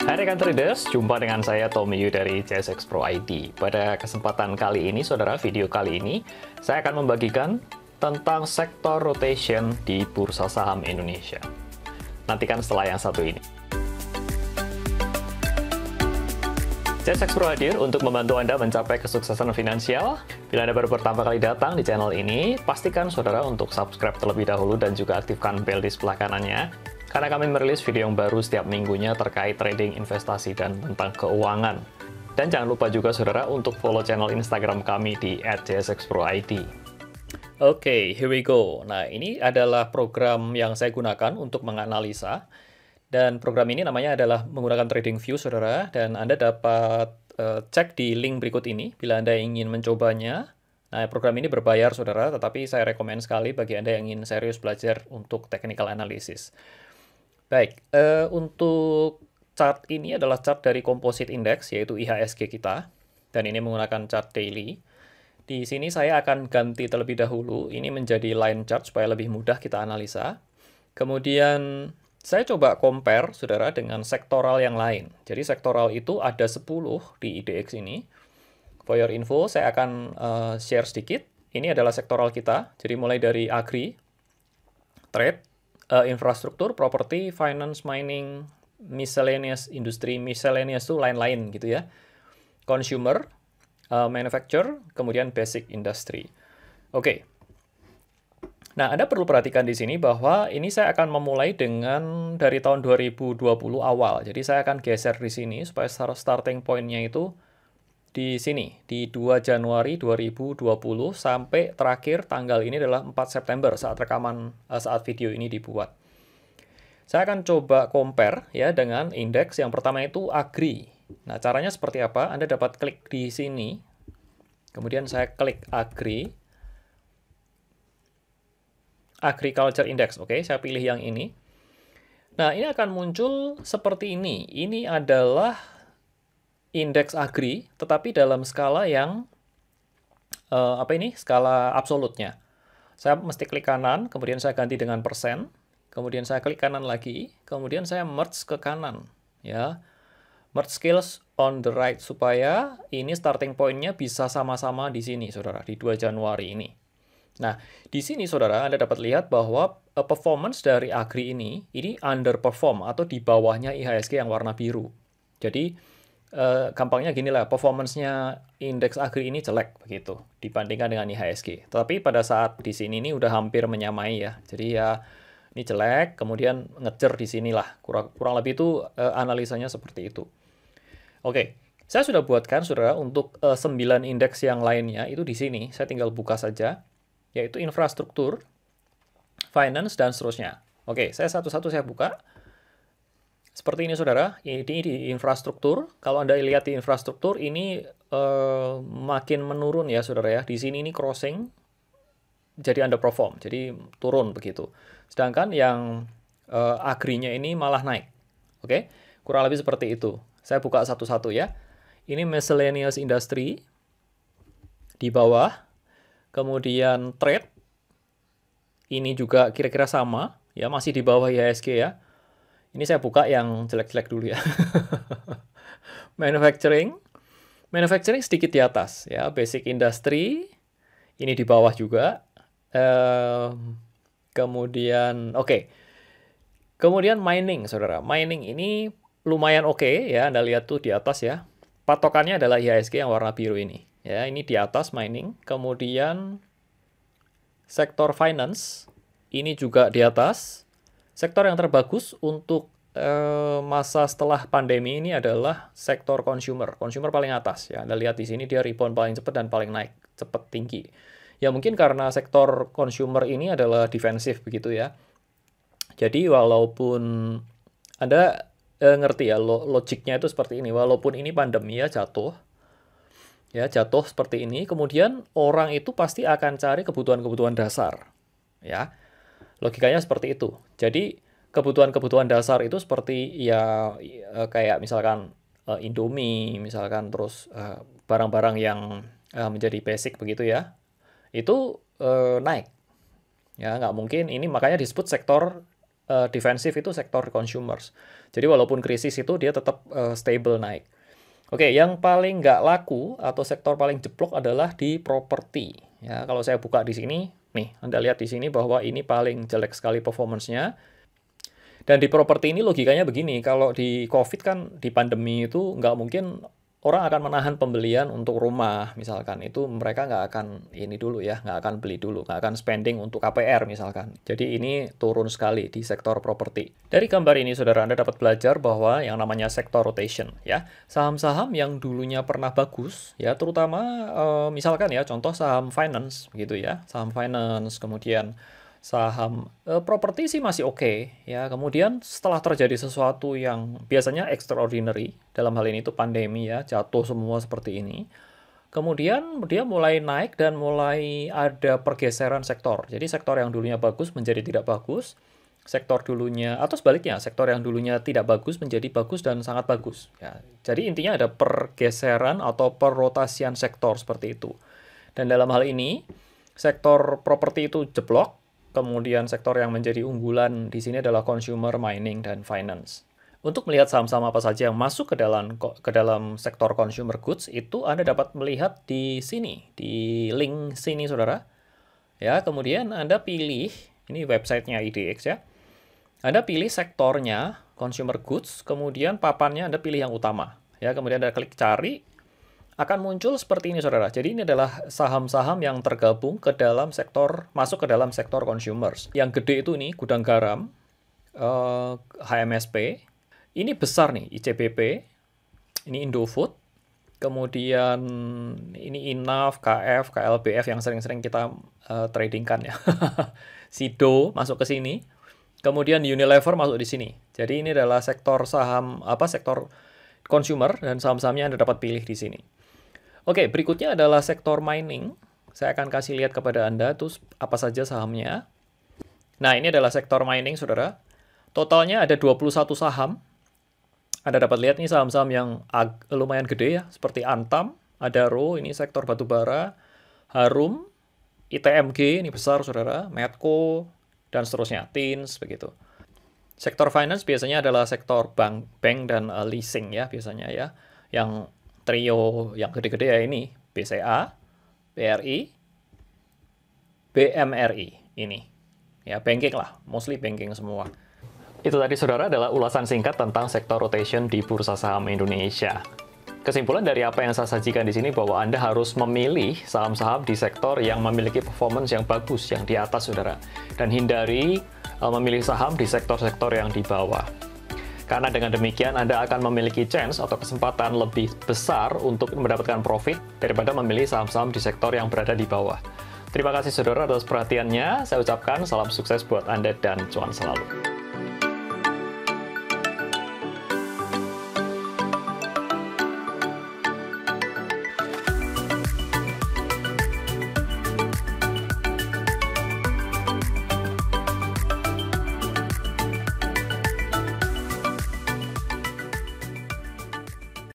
Hai rekan traders, jumpa dengan saya Tommy Yu dari CSX Pro ID. Pada kesempatan kali ini, saudara, video kali ini, saya akan membagikan tentang sektor rotation di Bursa Saham Indonesia. Nantikan setelah yang satu ini. CSX Pro hadir untuk membantu Anda mencapai kesuksesan finansial. Bila Anda baru pertama kali datang di channel ini, pastikan saudara untuk subscribe terlebih dahulu dan juga aktifkan bel di sebelah kanannya. Karena kami merilis video yang baru setiap minggunya terkait trading, investasi, dan tentang keuangan. Dan jangan lupa juga saudara untuk follow channel Instagram kami di @csxproid. Oke, here we go. Nah, ini adalah program yang saya gunakan untuk menganalisa. Dan program ini namanya adalah menggunakan TradingView, saudara. Dan Anda dapat cek di link berikut ini bila Anda ingin mencobanya. Nah, program ini berbayar, saudara, tetapi saya rekomen sekali bagi Anda yang ingin serius belajar untuk technical analysis. Baik, untuk chart ini adalah chart dari Composite Index, yaitu IHSG kita. Dan ini menggunakan chart daily. Di sini saya akan ganti terlebih dahulu, ini menjadi line chart supaya lebih mudah kita analisa. Kemudian saya coba compare, saudara, dengan sektoral yang lain. Jadi sektoral itu ada 10 di IDX ini. For your info, saya akan share sedikit. Ini adalah sektoral kita, jadi mulai dari agri, trade, infrastruktur, properti, finance, mining, miscellaneous industri, miscellaneous itu lain-lain gitu ya. Consumer, manufacture, kemudian basic industry. Oke. Nah, Anda perlu perhatikan di sini bahwa ini saya akan memulai dengan dari tahun 2020 awal. Jadi saya akan geser di sini supaya starting point-nya itu di sini, di 2 Januari 2020 sampai terakhir tanggal ini adalah 4 September saat saat video ini dibuat. Saya akan coba compare ya dengan indeks yang pertama itu agri. Nah, caranya seperti apa? Anda dapat klik di sini. Kemudian saya klik agri. Agriculture Index. Oke, saya pilih yang ini. Nah, ini akan muncul seperti ini. Ini adalah indeks agri, tetapi dalam skala yang skala absolutnya. Saya mesti klik kanan, kemudian saya ganti dengan persen, kemudian saya klik kanan lagi, kemudian saya merge ke kanan, ya. Merge scales on the right supaya ini starting point-nya bisa sama-sama di sini, saudara, di 2 Januari ini. Nah, di sini, saudara, Anda dapat lihat bahwa performance dari agri ini underperform atau di bawahnya IHSG yang warna biru. Jadi, gampangnya gini lah, performance-nya indeks agri ini jelek begitu dibandingkan dengan IHSG. Tetapi pada saat di sini ini udah hampir menyamai ya. Jadi ya ini jelek, kemudian ngejar di sinilah. Kurang lebih itu analisanya seperti itu. Oke, saya sudah buatkan saudara untuk 9 indeks yang lainnya itu di sini. Saya tinggal buka saja, yaitu infrastruktur, finance, dan seterusnya. Oke, satu-satu saya buka. Seperti ini, saudara. Ini di infrastruktur. Kalau Anda lihat di infrastruktur, ini makin menurun ya, saudara ya. Di sini ini crossing, jadi underperform, jadi turun begitu. Sedangkan yang agrinya ini malah naik. Oke, kurang lebih seperti itu. Saya buka satu-satu ya. Ini miscellaneous industry di bawah. Kemudian trade, ini juga kira-kira sama, ya masih di bawah IHSG ya. Ini saya buka yang jelek-jelek dulu ya. Manufacturing sedikit di atas ya. Basic industry ini di bawah juga. Kemudian kemudian mining, saudara. Mining ini lumayan oke ya. Anda lihat tuh di atas ya. Patokannya adalah IHSG yang warna biru ini. Ya, ini di atas mining. Kemudian sektor finance ini juga di atas. Sektor yang terbagus untuk masa setelah pandemi ini adalah sektor consumer. Consumer paling atas ya. Anda lihat di sini dia rebound paling cepat dan paling naik, cepat tinggi. Ya mungkin karena sektor consumer ini adalah defensif begitu ya. Jadi walaupun Anda ngerti ya logiknya itu seperti ini. Walaupun ini pandemi ya jatuh seperti ini. Kemudian orang itu pasti akan cari kebutuhan-kebutuhan dasar ya. Logikanya seperti itu. Jadi kebutuhan-kebutuhan dasar itu seperti ya kayak misalkan Indomie, misalkan terus barang-barang yang menjadi basic begitu ya. Itu naik. Ya, nggak mungkin ini makanya disebut sektor defensif itu sektor consumers. Jadi walaupun krisis itu dia tetap stable naik. Oke, yang paling nggak laku atau sektor paling jeblok adalah di properti. Ya, kalau saya buka di sini, nih, Anda lihat di sini bahwa ini paling jelek sekali performance-nya. Dan di properti ini logikanya begini, kalau di COVID kan, di pandemi itu nggak mungkin orang akan menahan pembelian untuk rumah, misalkan. Itu mereka nggak akan ini dulu ya, nggak akan beli dulu, nggak akan spending untuk KPR misalkan. Jadi ini turun sekali di sektor properti. Dari gambar ini, saudara, Anda dapat belajar bahwa yang namanya sektor rotation, ya. Saham-saham yang dulunya pernah bagus, ya, terutama misalkan ya, contoh saham finance, gitu ya. Saham finance, kemudian saham properti sih masih oke, ya. Kemudian setelah terjadi sesuatu yang biasanya extraordinary, dalam hal ini itu pandemi ya, jatuh semua seperti ini. Kemudian dia mulai naik dan mulai ada pergeseran sektor. Jadi sektor yang dulunya bagus menjadi tidak bagus, sektor dulunya atau sebaliknya, sektor yang dulunya tidak bagus menjadi bagus dan sangat bagus. Ya, jadi intinya ada pergeseran atau perrotasian sektor seperti itu. Dan dalam hal ini sektor properti itu jeblok. Kemudian sektor yang menjadi unggulan di sini adalah consumer, mining, dan finance. Untuk melihat saham-saham apa saja yang masuk ke dalam sektor consumer goods, itu Anda dapat melihat di sini, di link sini, saudara. Ya, kemudian Anda pilih, ini websitenya IDX ya. Anda pilih sektornya consumer goods, kemudian papannya Anda pilih yang utama. Ya, kemudian Anda klik cari. Akan muncul seperti ini, saudara. Jadi ini adalah saham-saham yang tergabung ke dalam sektor, masuk ke dalam sektor consumers. Yang gede itu nih, Gudang Garam, HMSP, ini besar nih, ICBP, ini Indofood, kemudian ini Inaf, KF, KLBF yang sering-sering kita tradingkan ya. Sido masuk ke sini, kemudian Unilever masuk di sini. Jadi ini adalah sektor saham, sektor consumer, dan saham-sahamnya Anda dapat pilih di sini. Oke, berikutnya adalah sektor mining. Saya akan kasih lihat kepada Anda tuh apa saja sahamnya. Nah, ini adalah sektor mining, saudara. Totalnya ada 21 saham. Anda dapat lihat nih saham-saham yang lumayan gede ya, seperti Antam, Adaro, ini sektor batubara, Harum, ITMG, ini besar, saudara, Medco, dan seterusnya, Tins, begitu. Sektor finance biasanya adalah sektor bank dan leasing ya, biasanya ya. Yang trio yang gede-gede ya ini, BCA, BRI, BMRI, ini. Ya, banking lah, mostly banking semua. Itu tadi, saudara, adalah ulasan singkat tentang sektor rotation di Bursa Saham Indonesia. Kesimpulan dari apa yang saya sajikan di sini bahwa Anda harus memilih saham-saham di sektor yang memiliki performance yang bagus, yang di atas, saudara. Dan hindari memilih saham di sektor-sektor yang di bawah. Karena dengan demikian Anda akan memiliki chance atau kesempatan lebih besar untuk mendapatkan profit daripada memilih saham-saham di sektor yang berada di bawah. Terima kasih, saudara, atas perhatiannya. Saya ucapkan salam sukses buat Anda dan cuan selalu.